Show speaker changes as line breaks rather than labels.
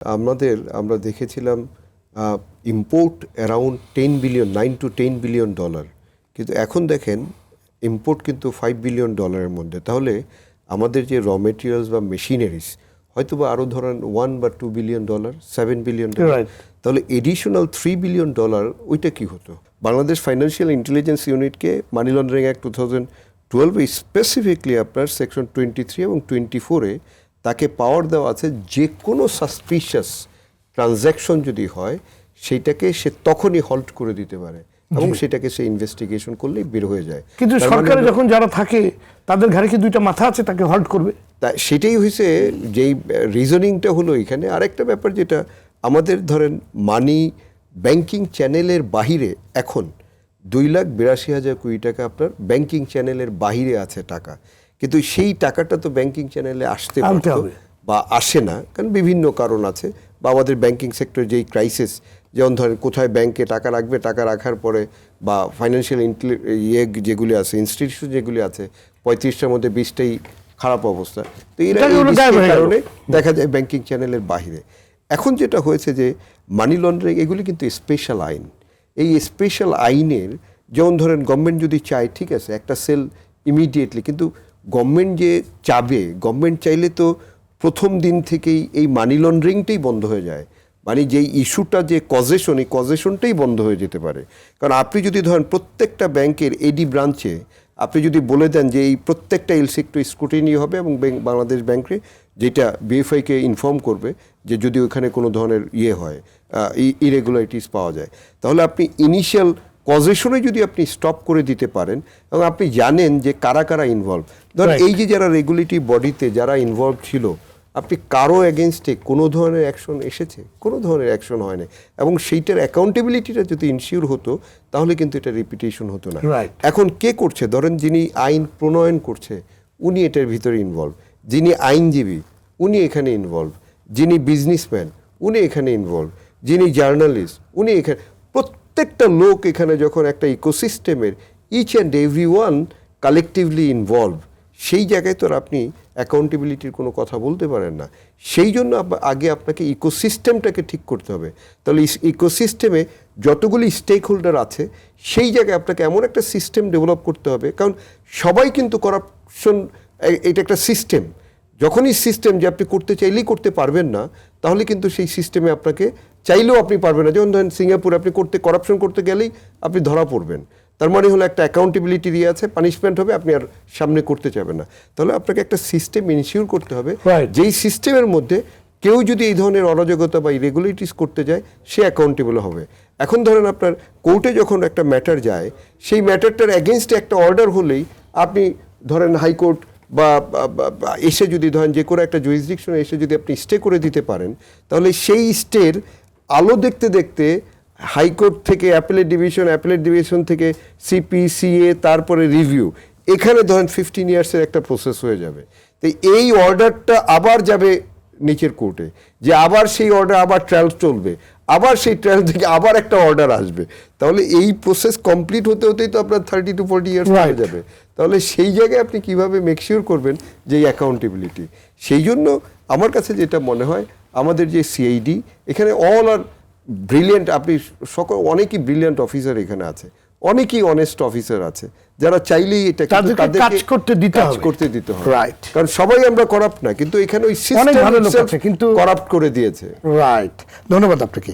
আমরা দেখেছিলাম import around 10 billion, 9 to 10 billion dollar, কিন্তু এখন দেখেন ইম্পোর্ট কিন্তু 5 বিলিয়ন ডলারের মধ্যে। তাহলে আমাদের যে র মেটেরিয়ালস বা মেশিনারিজ হয়তো বা আরও ধরেন 1 বা 2 বিলিয়ন ডলার, 7 বিলিয়ন ডলার, তাহলে এডিশনাল 3 বিলিয়ন ডলার ওইটা কি হতো? বাংলাদেশ ফাইন্যান্সিয়াল ইন্টেলিজেন্স ইউনিটকে মানি লন্ডারিং অ্যাক্ট 2012 স্পেসিফিকলি আপনার সেকশন 23 এবং 24-এ তাকে পাওয়ার দেওয়া আছে যে কোনো সাসপিশিয়াস ট্রানজ্যাকশন যদি হয় সেটাকে সে তখনই হল্ট করে দিতে পারে এবং সেটাকে সে ইনভেস্টিগেশন করলেই বের হয়ে যায়।
কিন্তু সরকারে যখন যারা থাকে তাদের ঘাড়ে কি দুইটা মাথা আছে, তাকে হল্ট করবে?
তা সেটাই হয়েছে, যেই রিজনিংটা হলো এখানে। আরেকটা ব্যাপার যেটা আমাদের ধরেন মানি ব্যাংকিং চ্যানেলের বাহিরে এখন 2,82,000 কোটি টাকা আপনার ব্যাংকিং চ্যানেলের বাহিরে আছে টাকা, কিন্তু সেই টাকাটা তো ব্যাংকিং চ্যানেলে আসতে পারতো বা আসে না, কারণ বিভিন্ন কারণ আছে, বা আমাদের ব্যাংকিং সেক্টর যেই ক্রাইসিস, যেমন ধরেন কোথায় ব্যাংকে টাকা রাখবে, টাকা রাখার পরে বা ফাইন্যান্সিয়াল যেগুলি আছে, ইনস্টিটিউশন যেগুলি আছে 35টার মধ্যে 20টাই খারাপ অবস্থা, তো এর কারণে দেখা যায় ব্যাংকিং চ্যানেলের বাহিরে। এখন যেটা হয়েছে যে মানি লন্ডারিং এগুলি কিন্তু স্পেশাল আইন। এই স্পেশাল আইনের যেমন ধরেন গভর্নমেন্ট যদি চায়, ঠিক আছে, একটা সেল ইমিডিয়েটলি, কিন্তু গভর্নমেন্ট যে চাবে, গভর্নমেন্ট চাইলে তো প্রথম দিন থেকেই এই মানি লন্ডারিংটাই বন্ধ হয়ে যায়, মানে যেই ইস্যুটা যে কজেশন, এই কজেশনটাই বন্ধ হয়ে যেতে পারে। কারণ আপনি যদি ধরেন প্রত্যেকটা ব্যাংকের এডি ব্রাঞ্চে আপনি যদি বলে দেন যে এই প্রত্যেকটা এলসি একটু স্ক্রুটিনি হবে এবং বাংলাদেশ ব্যাংকে যেটা বিএফআইকে ইনফর্ম করবে যে যদি ওখানে কোনো ধরনের হয় ইরেগুলারিটিস পাওয়া যায়, তাহলে আপনি ইনিশিয়াল কজেশনে যদি আপনি স্টপ করে দিতে পারেন এবং আপনি জানেন যে কারা কারা ইনভলভ, ধরেন এই যে যারা রেগুলেটরি বডিতে যারা ইনভলভ ছিল, আপনি কারো এগেনস্টে কোনো ধরনের অ্যাকশন এসেছে? কোনো ধরনের অ্যাকশন হয় না, এবং সেইটার অ্যাকাউন্টেবিলিটিটা যদি ইনশিওর হতো তাহলে কিন্তু এটা রিপিটেশন হতো না। এখন কে করছে? ধরেন যিনি আইন প্রণয়ন করছে উনি এটার ভিতরে ইনভলভ, যিনি আইনজীবী উনি এখানে ইনভলভ, যিনি বিজনেসম্যান উনি এখানে ইনভলভ, যিনি জার্নালিস্ট উনি এখানে, প্রত্যেকটা লোক এখানে যখন একটা ইকোসিস্টেমের each and every one collectively involve, সেই জায়গায় তো আপনি অ্যাকাউন্টেবিলিটির কোনো কথা বলতে পারেন না। সেই জন্য আগে আপনাকে ইকোসিস্টেমটাকে ঠিক করতে হবে। তাহলে ইকোসিস্টেমে যতগুলি স্টেক হোল্ডার আছে সেই জায়গায় আপনাকে এমন একটা সিস্টেম ডেভেলপ করতে হবে, কারণ সবাই কিন্তু করাপশন, এটা একটা সিস্টেম, যখনই সিস্টেম যে আপনি করতে চাইলেই করতে পারবেন না, তাহলে কিন্তু সেই সিস্টেমে আপনাকে চাইলেও আপনি পারবেন না। যেমন ধরেন সিঙ্গাপুরে আপনি করাপশন করতে গেলেই আপনি ধরা পড়বেন, তার মানে হলো একটা অ্যাকাউন্টেবিলিটি দিয়ে আছে, পানিশমেন্ট হবে, আপনি আর সামনে করতে চাবেন না। তাহলে আপনাকে একটা সিস্টেম ইনশিওর করতে হবে, যেই সিস্টেমের মধ্যে কেউ যদি এই ধরনের অরাজকতা বা ইরেগুলারিটিস করতে যায় সে অ্যাকাউন্টেবল হবে। এখন ধরেন আপনার কোর্টে যখন একটা ম্যাটার যায়, সেই ম্যাটারটার এগেনস্টে একটা অর্ডার হলেই আপনি ধরেন হাইকোর্ট বা এসে যদি ধরেন যে কোনো একটা জুরিসডিকশনে এসে যদি আপনি স্টে করে দিতে পারেন, তাহলে সেই স্টের আলো দেখতে দেখতে হাইকোর্ট থেকে অ্যাপেলেট ডিভিশন থেকে সিপিসিএ, তারপরে রিভিউ, এখানে ধরেন 15 ইয়ার্সের একটা প্রসেস হয়ে যাবে। তো এই অর্ডারটা আবার যাবে নিচের কোর্টে, যে আবার সেই অর্ডার আবার ট্রায়াল চলবে, আবার সেই ট্রায়াল থেকে আবার একটা অর্ডার আসবে, তাহলে এই প্রসেস কমপ্লিট হতে হতেই তো আপনার 30 to 40 ইয়ার্স হয়ে যাবে। তাহলে সেই জায়গায় আপনি কিভাবে মেকশিওর করবেন যে অ্যাকাউন্টেবিলিটি? সেই জন্য আমার কাছে যেটা মনে হয়, আমাদের যে সিআইডি এখানে অল আর ব্রিলিয়েন্ট, আপনি অনেকই ব্রিলিয়েন্ট অফিসার এখানে আছে, অনেকেই অনেস্ট অফিসার আছে যারা চাইলেই এটা
কাজ করতে দিতে হবে, রাইট?
কারণ সবাই আমরা করাপ্ট না, কিন্তু এখানে ওই সিস্টেম কিন্তু করাপ্ট করে দিয়েছে।
রাইট, ধন্যবাদ আপনাকে।